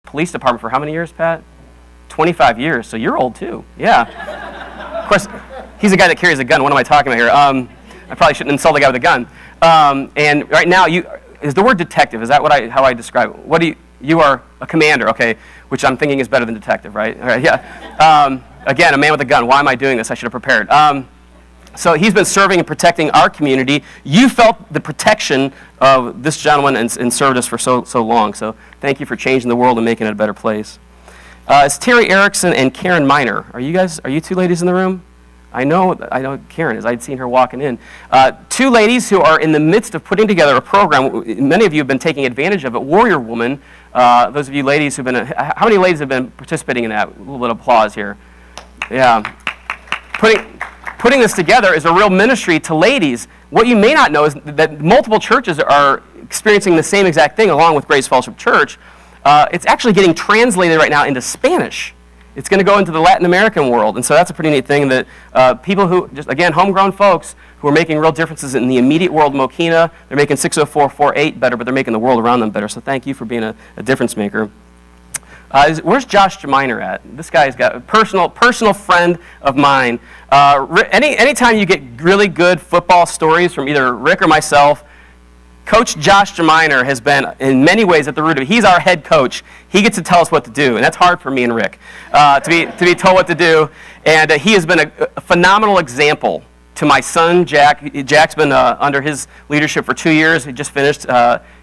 police department for how many years, Pat? 25 years, so you're old too. Yeah. Of course, he's the guy that carries a gun. What am I talking about here? I probably shouldn't insult the guy with a gun. And right now, is the word detective, is that how I describe it? You are a commander, okay, which I'm thinking is better than detective, right? All right, yeah. Again, a man with a gun. Why am I doing this? I should have prepared. So he's been serving and protecting our community. You felt the protection of this gentleman and served us for so long. So thank you for changing the world and making it a better place. It's Terry Erickson and Karen Miner. Are you two ladies in the room? I know Karen is. I'd seen her walking in. Two ladies who are in the midst of putting together a program. Many of you have been taking advantage of it. Warrior Woman. Those of you ladies who've been, how many ladies have been participating in that? A little bit of applause here. Yeah. Putting this together is a real ministry to ladies. What you may not know is that multiple churches are experiencing the same exact thing along with Grace Fellowship Church. It's actually getting translated right now into Spanish. It's going to go into the Latin American world, and so that's a pretty neat thing that people who, just again, homegrown folks who are making real differences in the immediate world of Mokena, they're making 60448 better, but they're making the world around them better, so thank you for being a difference maker. Where's Josh Miner at? This guy's got a personal friend of mine. Anytime you get really good football stories from either Rick or myself, Coach Josh Miner has been, in many ways, at the root of it. He's our head coach. He gets to tell us what to do, and that's hard for me and Rick, to be told what to do. And he has been a phenomenal example to my son, Jack. Jack's been under his leadership for 2 years. He just finished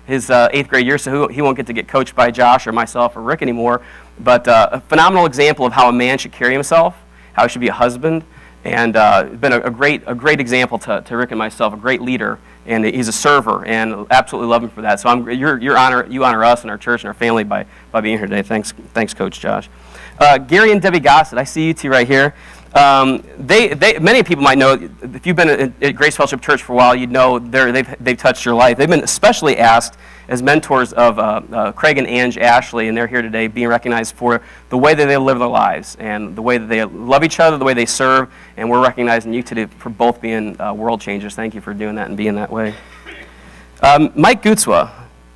his 8th grade year, so he won't get to get coached by Josh or myself or Rick anymore. But a phenomenal example of how a man should carry himself, how he should be a husband, and been a great example to Rick and myself, a great leader. And he's a server, and absolutely love him for that. So you honor us and our church and our family by being here today. Thanks, Coach Josh. Gary and Debbie Gossett, I see you two right here. Many people might know, if you've been at Grace Fellowship Church for a while, you'd know they've touched your life. They've been especially asked as mentors of Craig and Ange Ashley, and they're here today being recognized for the way that they live their lives and the way that they love each other, the way they serve, and we're recognizing you today for both being world changers. Thank you for doing that and being that way. Mike Gutzwa,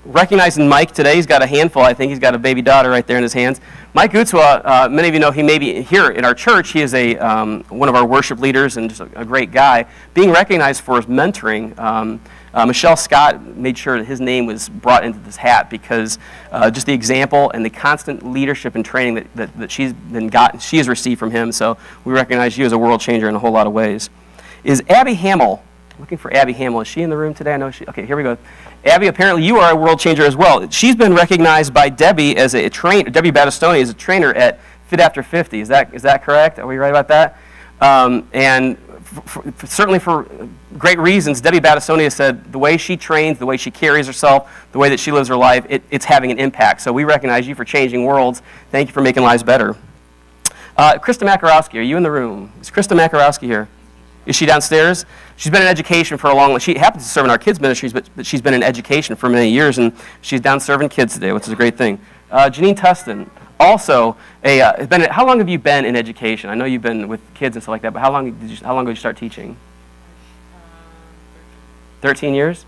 recognizing Mike today, he's got a handful, I think. He's got a baby daughter right there in his hands. Mike Gutzwa, many of you know he may be here in our church. He is one of our worship leaders and just a great guy. Being recognized for his mentoring, Michelle Scott made sure that his name was brought into this hat because just the example and the constant leadership and training that she has received from him. So we recognize you as a world changer in a whole lot of ways. Is Abby Hamill, looking for Abby Hamill, is she in the room today? I know she, okay, here we go. Abby, apparently you are a world changer as well. She's been recognized by Debbie as a trainer, Debbie Battistoni as a trainer at Fit After 50. Is that correct? Are we right about that? And certainly for great reasons, Debbie Battistoni has said the way she trains, the way she carries herself, the way that she lives her life, it's having an impact. So we recognize you for changing worlds. Thank you for making lives better. Krista Makarowski, are you in the room? Is Krista Makarowski here? Is she downstairs? She's been in education for a long time. She happens to serve in our kids' ministries, but she's been in education for many years, and she's down serving kids today, which is a great thing. Janine Tustin, also, how long have you been in education? I know you've been with kids and stuff like that, but how long ago did you start teaching? 13 years?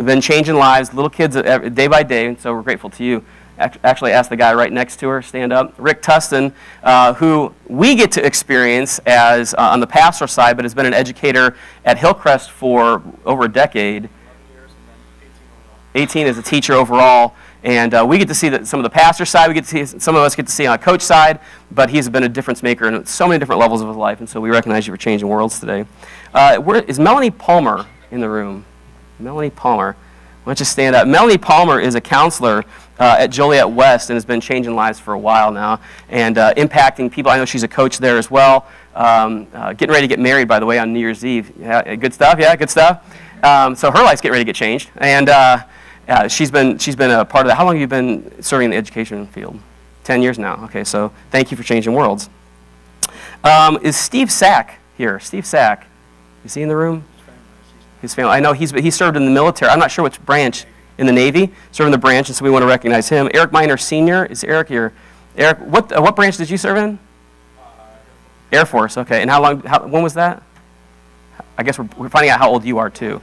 Been changing lives, little kids day by day, and so we're grateful to you. Actually asked the guy right next to her, stand up. Rick Tustin, who we get to experience as on the pastoral side, but has been an educator at Hillcrest for over a decade. 18 as a teacher overall. And we get to see some of the pastor side. We get to see some of us get to see on a coach side, but he's been a difference maker in so many different levels of his life, and so we recognize you for changing worlds today. Is Melanie Palmer in the room? Melanie Palmer. Why don't you stand up? Melanie Palmer is a counselor at Joliet West and has been changing lives for a while now and impacting people. I know she's a coach there as well. Getting ready to get married, by the way, on New Year's Eve. Yeah, good stuff. Yeah, good stuff. So her life's getting ready to get changed, and she's been a part of that. How long have you been serving in the education field? 10 years now. Okay, so thank you for changing worlds. Is Steve Sack here? Steve Sack, is he in the room? His family. I know he served in the military. I'm not sure which branch in the Navy. Served in the branch, and so we want to recognize him. Eric Miner Sr. Is Eric here? Eric, what branch did you serve in? Air Force. Okay. And when was that? I guess we're finding out how old you are too.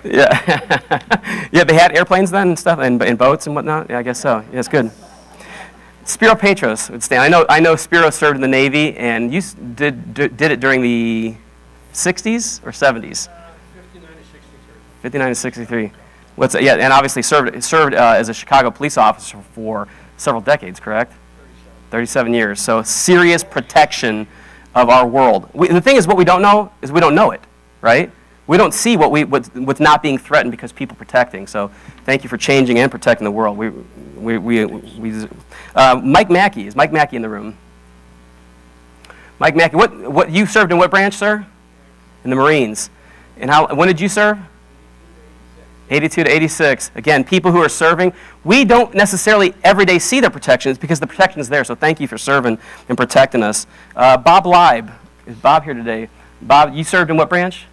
Yeah. Yeah, they had airplanes then and stuff, and boats and whatnot? Yeah, I guess so. Yeah, it's good. Spiro Petros would stand. I know Spiro served in the Navy, and you did it during the 60s or 70s? 59 to 63. Yeah, and obviously served as a Chicago police officer for several decades, correct? 37 years. So serious protection of our world. The thing is, what we don't know is we don't know it, right? We don't see what's not being threatened because people protecting. So thank you for changing and protecting the world. Mike Mackey. Is Mike Mackey in the room? Mike Mackey, what you served in what branch, sir? In the Marines. And when did you serve? 82 to 86. Again, people who are serving, we don't necessarily every day see their protections because the protection is there. So thank you for serving and protecting us. Bob Leib. Is Bob here today? Bob, you served in what branch?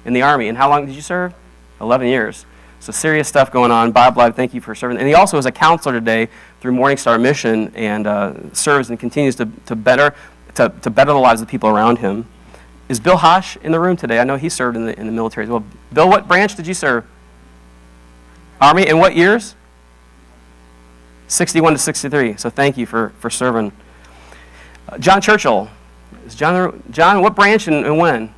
In the Army. And how long did you serve? 11 years. So serious stuff going on. Bob Leib, thank you for serving. And he also is a counselor today through Morning Star Mission and serves and continues to better the lives of the people around him. Is Bill Hosh in the room today? I know he served in the military as well. Bill, what branch did you serve? Army. In what years? 61 to 63. So thank you for serving. John Churchill. Is John, what branch and when?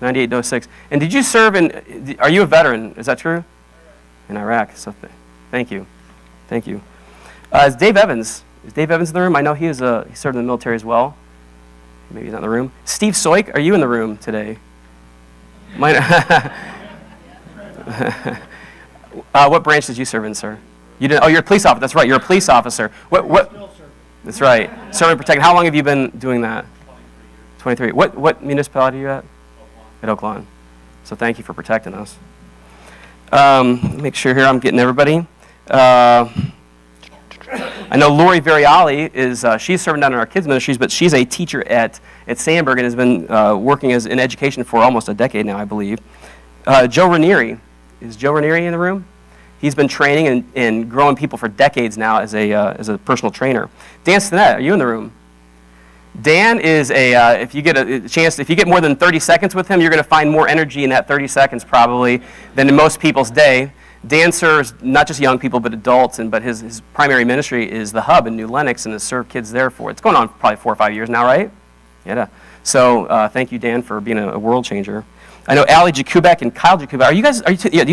98 to 06. And did you serve are you a veteran? Is that true? In Iraq. So thank you. Thank you. Is Dave Evans in the room? I know he served in the military as well. Maybe he's not in the room. Steve Soik, are you in the room today? What branch did you serve in, sir? You didn't. Oh, you're a police officer. That's right. You're a police officer. What? That's right. Serving and protecting. How long have you been doing that? 23. What municipality are you at? At Oakland. So thank you for protecting us. Make sure here I'm getting everybody. I know Lori Variali she's serving down in our kids ministries, but she's a teacher at Sandberg and has been working in education for almost a decade now, I believe. Joe Ranieri. Is Joe Ranieri in the room? He's been training and growing people for decades now as a personal trainer. Dan Stinnett, are you in the room? Dan is if you get a chance, if you get more than 30 seconds with him, you're going to find more energy in that 30 seconds probably than in most people's day. Dan serves not just young people but adults, but his primary ministry is the Hub in New Lenox and has served kids there it's going on probably 4 or 5 years now, right? Yeah. So thank you, Dan, for being a world changer. I know Allie Jakubek and Kyle Jakubek. You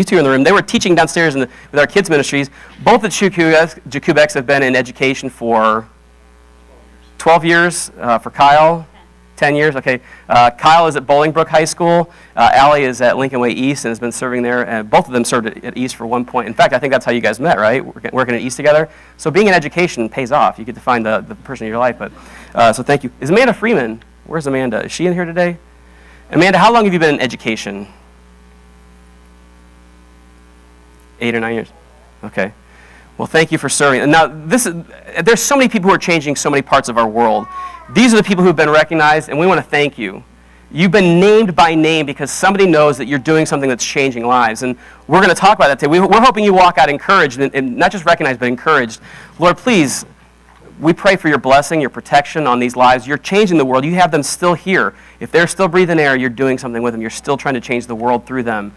two are in the room. They were teaching downstairs with our kids ministries. Both the Jakubeks have been in education for 12 years. For Kyle, 10 years. Okay. Kyle is at Bolingbrook High School. Allie is at Lincoln Way East and has been serving there. And both of them served at East for one point. In fact, I think that's how you guys met, right? Working at East together. So being in education pays off. You get to find the person in your life. But so thank you. Is Amanda Freeman? Where's Amanda? Is she in here today? Amanda, how long have you been in education? 8 or 9 years. Okay. Well, thank you for serving. And now, there's so many people who are changing so many parts of our world. These are the people who have been recognized, and we want to thank you. You've been named by name because somebody knows that you're doing something that's changing lives. And we're going to talk about that today. We're hoping you walk out encouraged, and not just recognized, but encouraged. Lord, please, we pray for your blessing, your protection on these lives. You're changing the world. You have them still here. If they're still breathing air, you're doing something with them. You're still trying to change the world through them.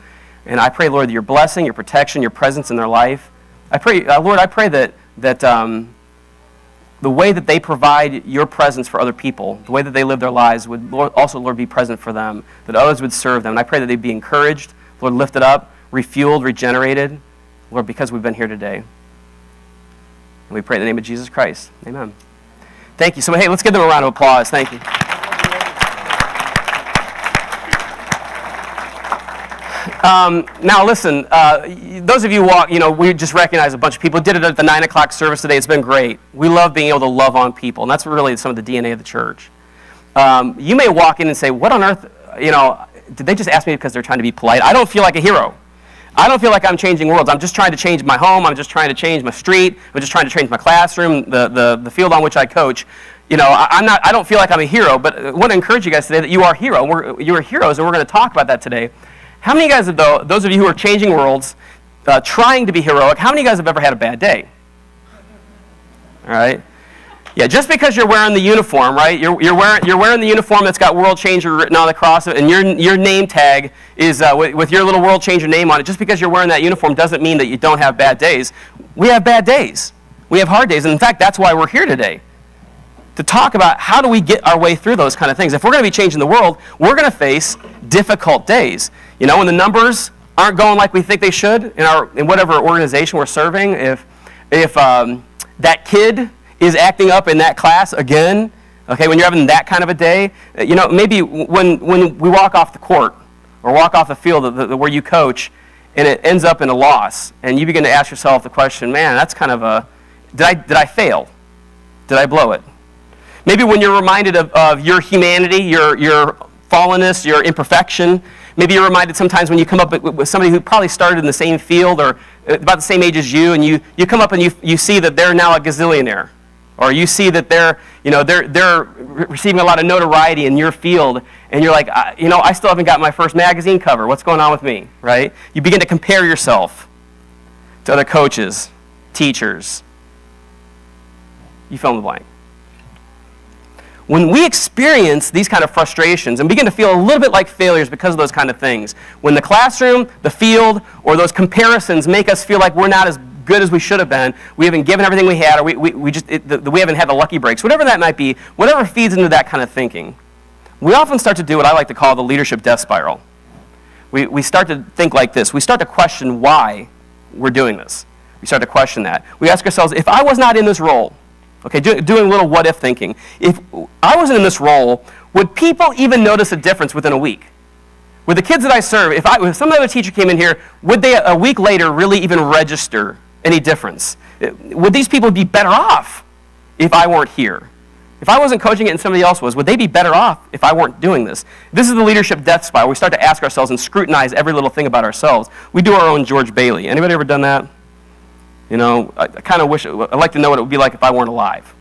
And I pray, Lord, that your blessing, your protection, your presence in their life. I pray, Lord, I pray that the way that they provide your presence for other people, the way that they live their lives would also, Lord, be present for them, that others would serve them. And I pray that they'd be encouraged, Lord, lifted up, refueled, regenerated, Lord, because we've been here today. And we pray in the name of Jesus Christ. Amen. Thank you. So, hey, let's give them a round of applause. Thank you. Now, listen, those of you who we just recognize a bunch of people. Did it at the 9 o'clock service today. It's been great. We love being able to love on people, and that's really some of the DNA of the church. You may walk in and say, what on earth, did they just ask me because they're trying to be polite? I don't feel like a hero. I don't feel like I'm changing worlds. I'm just trying to change my home. I'm just trying to change my street. I'm just trying to change my classroom, the field on which I coach. I don't feel like I'm a hero, but I want to encourage you guys today that you are a hero. You are heroes, and we're going to talk about that today. How many of you guys, those of you who are changing worlds, trying to be heroic, how many of you guys have ever had a bad day? All right? Yeah, just because you're wearing the uniform, right? You're wearing the uniform that's got World Changer written on across it, and your name tag is with your little World Changer name on it. Just because you're wearing that uniform doesn't mean that you don't have bad days. We have bad days. We have hard days, and in fact, that's why we're here today, to talk about how do we get our way through those kind of things. If we're going to be changing the world, we're going to face difficult days. You know, when the numbers aren't going like we think they should in whatever organization we're serving, if that kid is acting up in that class again, okay, when you're having that kind of a day, you know, maybe when we walk off the court or walk off the field where you coach and it ends up in a loss, and you begin to ask yourself the question, man, that's kind of a, did I fail? Did I blow it? Maybe when you're reminded of your humanity, your fallenness, your imperfection. Maybe you're reminded sometimes when you come up with somebody who probably started in the same field or about the same age as you, and you come up and you see that they're now a gazillionaire. Or you see that they're receiving a lot of notoriety in your field, and you're like, I still haven't got my first magazine cover. What's going on with me, right? You begin to compare yourself to other coaches, teachers. You fill in the blank. When we experience these kind of frustrations and begin to feel a little bit like failures because of those kind of things, when the classroom, the field, or those comparisons make us feel like we're not as good as we should have been, we haven't given everything we had, or we haven't had the lucky breaks, whatever that might be, whatever feeds into that kind of thinking, we often start to do what I like to call the leadership death spiral. We start to think like this. We start to question why we're doing this. We start to question that. We ask ourselves, if I was not in this role, okay, doing a little what-if thinking, if I wasn't in this role, would people even notice a difference within a week? With the kids that I serve, if some other teacher came in here, would they a week later really even register any difference? Would these people be better off if I weren't here? If I wasn't coaching it and somebody else was, would they be better off if I weren't doing this? This is the leadership death spiral. We start to ask ourselves and scrutinize every little thing about ourselves. We do our own George Bailey. Anybody ever done that? You know, I kind of wish, I'd like to know what it would be like if I weren't alive.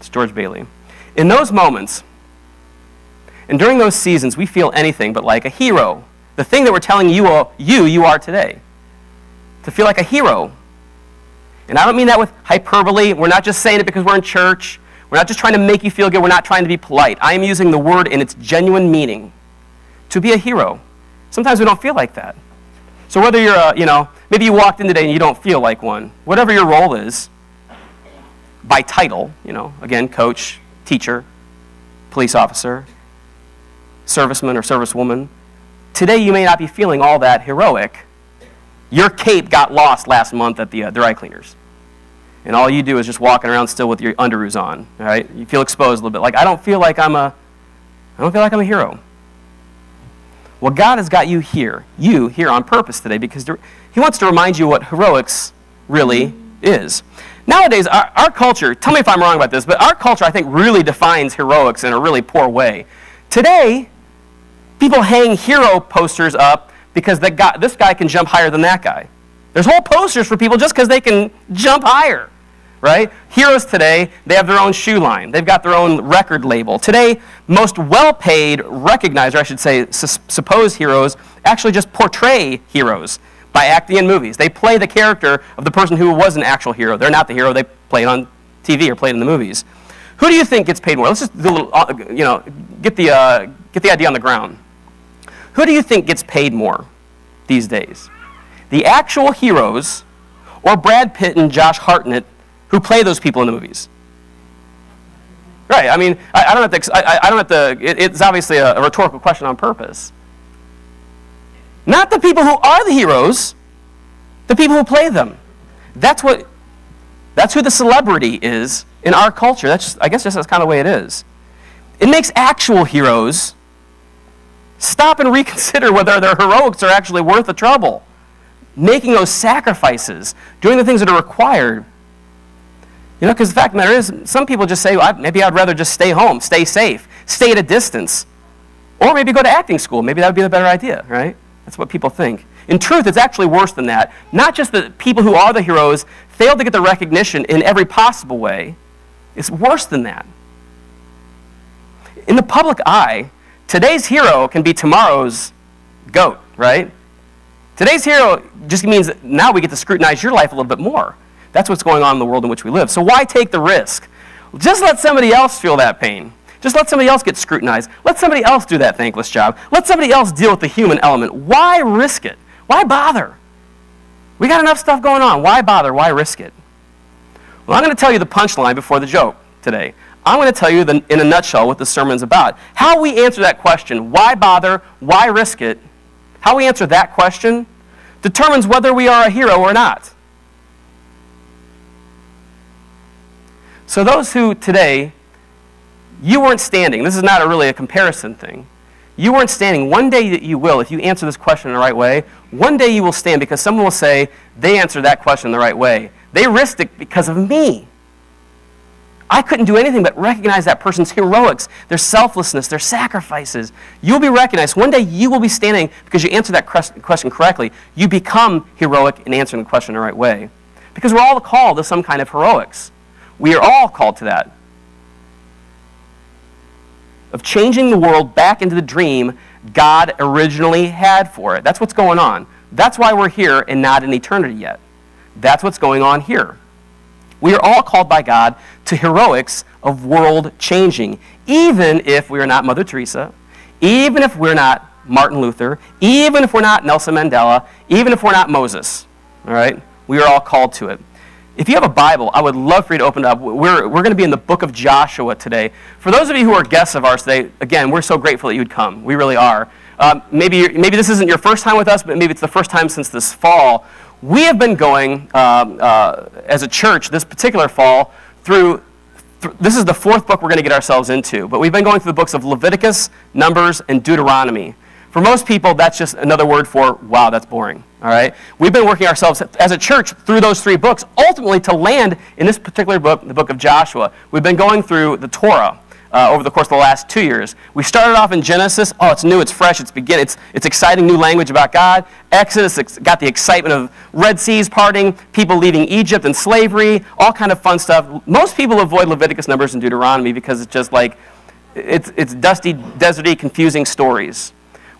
It's George Bailey. In those moments, and during those seasons, we feel anything but like a hero. The thing that we're telling you are today. To feel like a hero. And I don't mean that with hyperbole. We're not just saying it because we're in church. We're not just trying to make you feel good. We're not trying to be polite. I am using the word in its genuine meaning. To be a hero. Sometimes we don't feel like that. So whether you're maybe you walked in today and you don't feel like one. Whatever your role is, by title, again, coach, teacher, police officer, serviceman or servicewoman, today you may not be feeling all that heroic. Your cape got lost last month at the dry cleaners. And all you do is just walking around still with your underoos on, all right? You feel exposed a little bit. Like, I don't feel like I'm a hero. Well, God has got you here on purpose today because he wants to remind you what heroics really is. Nowadays, our culture, tell me if I'm wrong about this, but our culture, I think, really defines heroics in a really poor way. Today, people hang hero posters up because this guy can jump higher than that guy. There's whole posters for people just because they can jump higher, right? Heroes today, they have their own shoe line. They've got their own record label. Today, most well-paid, recognized, or I should say supposed heroes, actually just portray heroes by acting in movies. They play the character of the person who was an actual hero. They're not the hero. They play it on TV or play it in the movies. Who do you think gets paid more? Let's just do a little, get the idea on the ground. Who do you think gets paid more these days? The actual heroes or Brad Pitt and Josh Hartnett who play those people in the movies? Right, I mean, I don't have to, it's obviously a rhetorical question on purpose. Not the people who are the heroes, the people who play them. That's who the celebrity is in our culture. I guess that's kind of the way it is. It makes actual heroes stop and reconsider whether their heroics are actually worth the trouble. Making those sacrifices, doing the things that are required. Because the fact of the matter is, some people just say, well, maybe I'd rather just stay home, stay safe, stay at a distance, or maybe go to acting school. Maybe that would be the better idea, right? That's what people think. In truth, it's actually worse than that. Not just that people who are the heroes fail to get the recognition in every possible way. It's worse than that. In the public eye, today's hero can be tomorrow's goat, right? Today's hero just means that now we get to scrutinize your life a little bit more. That's what's going on in the world in which we live. So why take the risk? Just let somebody else feel that pain. Just let somebody else get scrutinized. Let somebody else do that thankless job. Let somebody else deal with the human element. Why risk it? Why bother? We got enough stuff going on. Why bother? Why risk it? Well, I'm going to tell you the punchline before the joke today. I'm going to tell you in a nutshell what the sermon's about. How we answer that question, why bother, why risk it, how we answer that question determines whether we are a hero or not. So those who today, you weren't standing, this is not really a comparison thing. You weren't standing. One day that you will, if you answer this question in the right way, one day you will stand because someone will say, they answered that question the right way. They risked it because of me. I couldn't do anything but recognize that person's heroics, their selflessness, their sacrifices. You'll be recognized. One day you will be standing because you answered that question correctly. You become heroic in answering the question the right way. Because we're all called to some kind of heroics. We are all called to that. Of changing the world back into the dream God originally had for it. That's what's going on. That's why we're here and not in eternity yet. That's what's going on here. We are all called by God to heroics of world changing, even if we are not Mother Teresa, even if we're not Martin Luther, even if we're not Nelson Mandela, even if we're not Moses. All right? We are all called to it. If you have a Bible, I would love for you to open it up. We're going to be in the book of Joshua today. For those of you who are guests of ours today, again, we're so grateful that you would come. We really are. Maybe this isn't your first time with us, but maybe it's the first time since this fall. We have been going, as a church, this particular fall, through this is the fourth book we're going to get ourselves into. But we've been going through the books of Leviticus, Numbers, and Deuteronomy. For most people, that's just another word for, wow, that's boring. All right? We've been working ourselves as a church through those three books, ultimately to land in this particular book, the book of Joshua. We've been going through the Torah over the course of the last 2 years. We started off in Genesis. Oh, it's new, it's fresh, it's exciting new language about God. Exodus, it's got the excitement of Red Seas parting, people leaving Egypt and slavery, all kind of fun stuff. Most people avoid Leviticus, Numbers, and Deuteronomy because it's just like, it's dusty, deserty, confusing stories.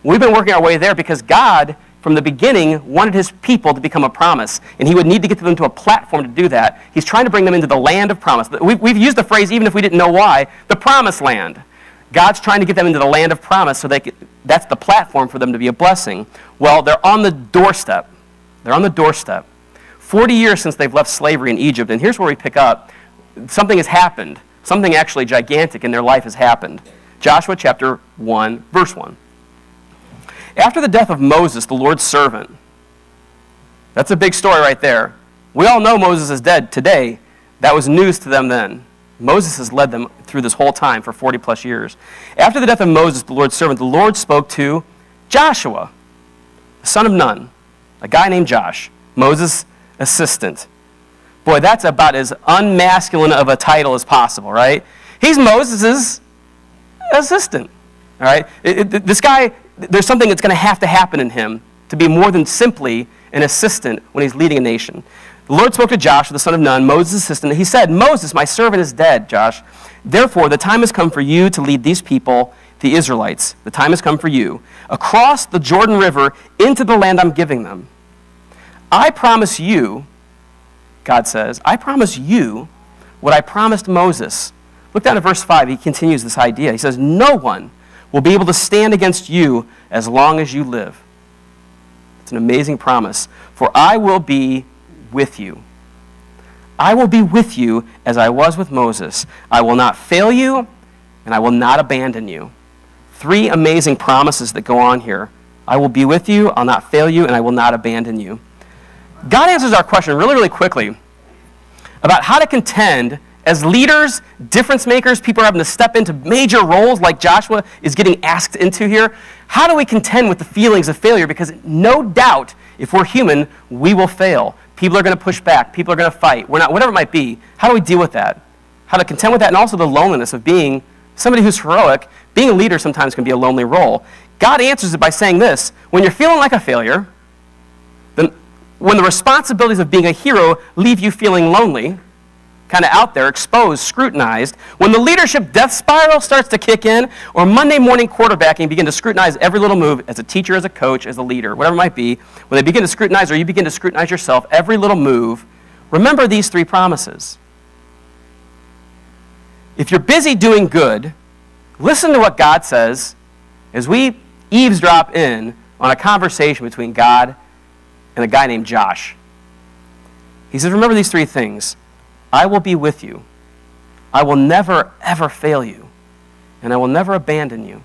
We've been working our way there because God, from the beginning, wanted his people to become a promise, and he would need to get them to a platform to do that. He's trying to bring them into the land of promise. We've used the phrase, even if we didn't know why, the promised land. God's trying to get them into the land of promise so that's the platform for them to be a blessing. Well, they're on the doorstep. They're on the doorstep. 40 years since they've left slavery in Egypt, and here's where we pick up. Something has happened. Something actually gigantic in their life has happened. Joshua chapter 1, verse 1. After the death of Moses, the Lord's servant, that's a big story right there. We all know Moses is dead today. That was news to them then. Moses has led them through this whole time for 40 plus years. After the death of Moses, the Lord's servant, the Lord spoke to Joshua, the son of Nun, a guy named Josh, Moses' assistant. Boy, that's about as unmasculine of a title as possible, right? He's Moses' assistant, all right? This guy, there's something that's going to have to happen in him to be more than simply an assistant when he's leading a nation. The Lord spoke to Joshua, the son of Nun, Moses' assistant. He said, Moses, my servant, is dead, Josh. Therefore, the time has come for you to lead these people, the Israelites. The time has come for you across the Jordan River into the land I'm giving them. I promise you, God says, I promise you what I promised Moses. Look down at verse 5. He continues this idea. He says, no one will be able to stand against you as long as you live. It's an amazing promise. For I will be with you. I will be with you as I was with Moses. I will not fail you, and I will not abandon you. Three amazing promises that go on here. I will be with you, I'll not fail you, and I will not abandon you. God answers our question really, really quickly about how to contend as leaders, difference makers, people are having to step into major roles like Joshua is getting asked into here. How do we contend with the feelings of failure? Because no doubt, if we're human, we will fail. People are going to push back. People are going to fight. We're not, whatever it might be. How do we deal with that? How to contend with that, and also the loneliness of being somebody who's heroic. Being a leader sometimes can be a lonely role. God answers it by saying this: when you're feeling like a failure, then when the responsibilities of being a hero leave you feeling lonely, kind of out there, exposed, scrutinized, when the leadership death spiral starts to kick in, or Monday morning quarterbacking begin to scrutinize every little move as a teacher, as a coach, as a leader, whatever it might be, when they begin to scrutinize, or you begin to scrutinize yourself, every little move, remember these three promises. If you're busy doing good, listen to what God says as we eavesdrop in on a conversation between God and a guy named Josh. He says, remember these three things. I will be with you. I will never, ever fail you. And I will never abandon you.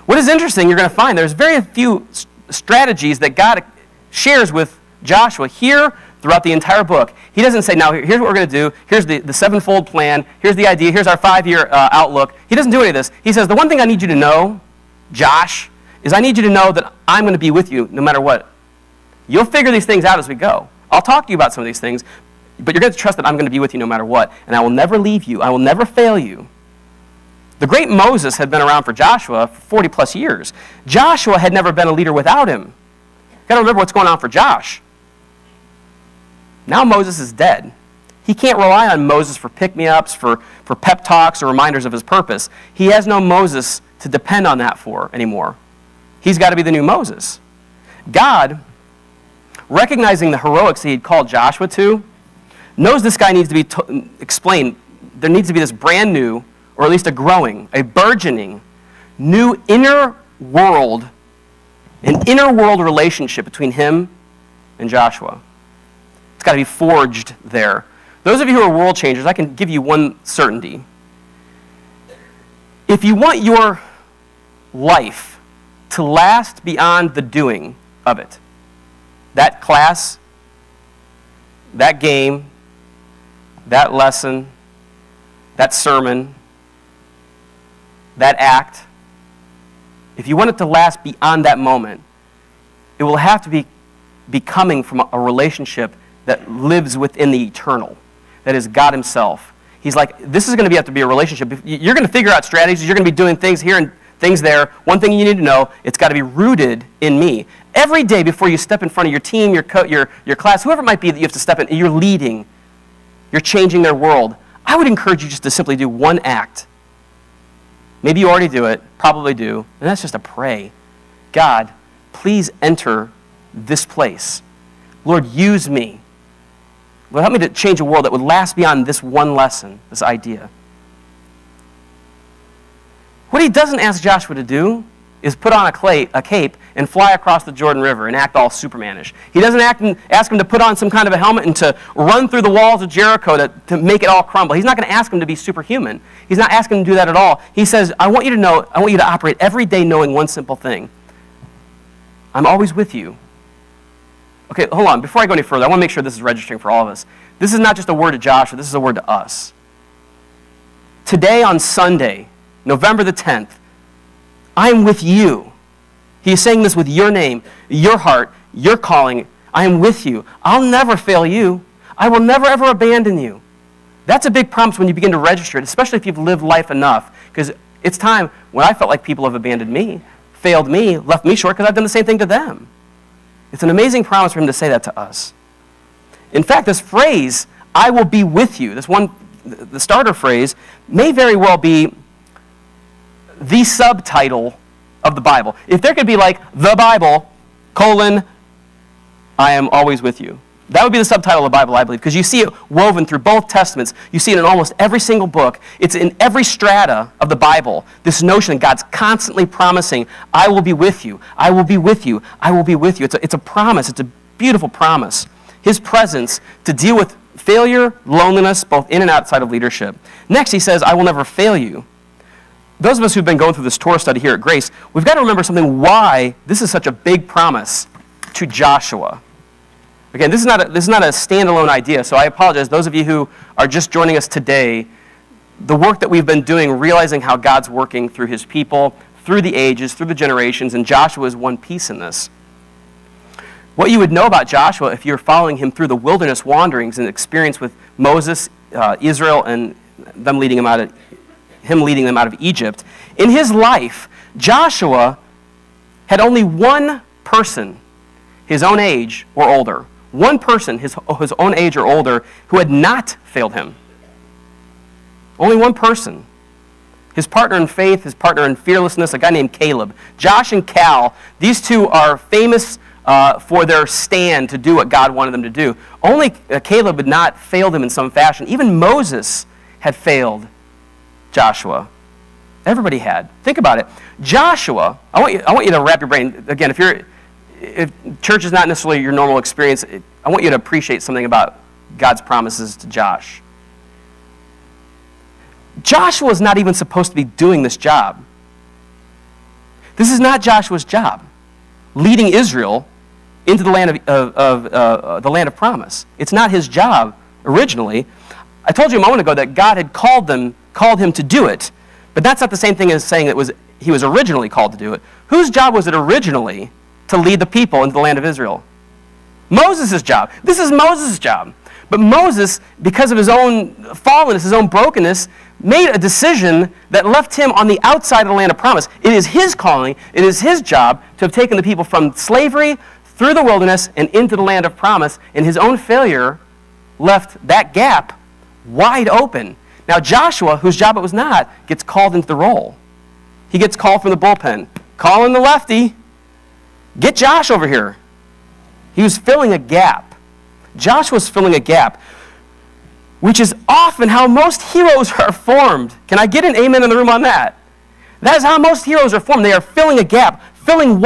What is interesting, you're going to find there's very few strategies that God shares with Joshua here throughout the entire book. He doesn't say, now here's what we're going to do. Here's the sevenfold plan. Here's the idea. Here's our 5-year outlook. He doesn't do any of this. He says, the one thing I need you to know, Josh, is I need you to know that I'm going to be with you no matter what. You'll figure these things out as we go. I'll talk to you about some of these things, but you're going to trust that I'm going to be with you no matter what, and I will never leave you. I will never fail you. The great Moses had been around for Joshua for 40 plus years. Joshua had never been a leader without him. You've got to remember what's going on for Josh. Now Moses is dead. He can't rely on Moses for pick-me-ups, for pep talks, or reminders of his purpose. He has no Moses to depend on that for anymore. He's got to be the new Moses. God, recognizing the heroics he had called Joshua to, knows this guy needs to be explained. There needs to be this brand new, or at least a growing, a burgeoning, new an inner world relationship between him and Joshua. It's got to be forged there. Those of you who are world changers, I can give you one certainty. If you want your life to last beyond the doing of it, that class, that game, that lesson, that sermon, that act, if you want it to last beyond that moment, it will have to be coming from a relationship that lives within the eternal, that is God himself. He's like, this is going to have to be a relationship. You're going to figure out strategies. You're going to be doing things here and things there. One thing you need to know, it's got to be rooted in me. Every day before you step in front of your team, your class, whoever it might be that you have to step in, you're leading. You're changing their world. I would encourage you just to simply do one act. Maybe you already do it, probably do, and that's just to pray. God, please enter this place. Lord, use me. Lord, help me to change a world that would last beyond this one lesson, this idea. What he doesn't ask Joshua to do is put on a cape and fly across the Jordan River and act all Superman-ish. He doesn't ask him to put on some kind of a helmet and to run through the walls of Jericho to make it all crumble. He's not going to ask him to be superhuman. He's not asking him to do that at all. He says, I want you to operate every day knowing one simple thing. I'm always with you. Okay, hold on. Before I go any further, I want to make sure this is registering for all of us. This is not just a word to Joshua. This is a word to us. Today on Sunday, November the 10th, I am with you. He is saying this with your name, your heart, your calling. I am with you. I'll never fail you. I will never, ever abandon you. That's a big promise when you begin to register it, especially if you've lived life enough. Because it's time when I felt like people have abandoned me, failed me, left me short, because I've done the same thing to them. It's an amazing promise for him to say that to us. In fact, this phrase, I will be with you, the starter phrase, may very well be the subtitle of the Bible. If there could be like, the Bible, I am always with you. That would be the subtitle of the Bible, I believe, because you see it woven through both Testaments. You see it in almost every single book. It's in every strata of the Bible, this notion that God's constantly promising, I will be with you, I will be with you, I will be with you. It's a promise. It's a beautiful promise. His presence to deal with failure, loneliness, both in and outside of leadership. Next, he says, I will never fail you. Those of us who've been going through this Torah study here at Grace, we've got to remember something, why this is such a big promise to Joshua. Again, this is not a standalone idea, so I apologize. Those of you who are just joining us today, the work that we've been doing, realizing how God's working through his people, through the ages, through the generations, and Joshua is one piece in this. What you would know about Joshua if you're following him through the wilderness wanderings and experience with Moses, Israel, and him leading them out of Egypt, in his life, Joshua had only one person his own age or older, one person his own age or older who had not failed him. Only one person. His partner in faith, his partner in fearlessness, a guy named Caleb. Josh and Cal, these two are famous for their stand to do what God wanted them to do. Only Caleb had not failed him in some fashion. Even Moses had failed Joshua. Everybody had. Think about it. Joshua, I want you to wrap your brain. Again, if church is not necessarily your normal experience, I want you to appreciate something about God's promises to Josh. Joshua is not even supposed to be doing this job. This is not Joshua's job, leading Israel into the land of promise. It's not his job originally. I told you a moment ago that God had called him to do it, but that's not the same thing as saying he was originally called to do it. Whose job was it originally to lead the people into the land of Israel? Moses' job. This is Moses' job. But Moses, because of his own fallenness, his own brokenness, made a decision that left him on the outside of the land of promise. It is his calling, it is his job to have taken the people from slavery through the wilderness and into the land of promise, and his own failure left that gap wide open. Now Joshua, whose job it was not, gets called into the role. He gets called from the bullpen. Call in the lefty. Get Josh over here. He was filling a gap. Joshua's filling a gap, which is often how most heroes are formed. Can I get an amen in the room on that? That is how most heroes are formed. They are filling a gap, filling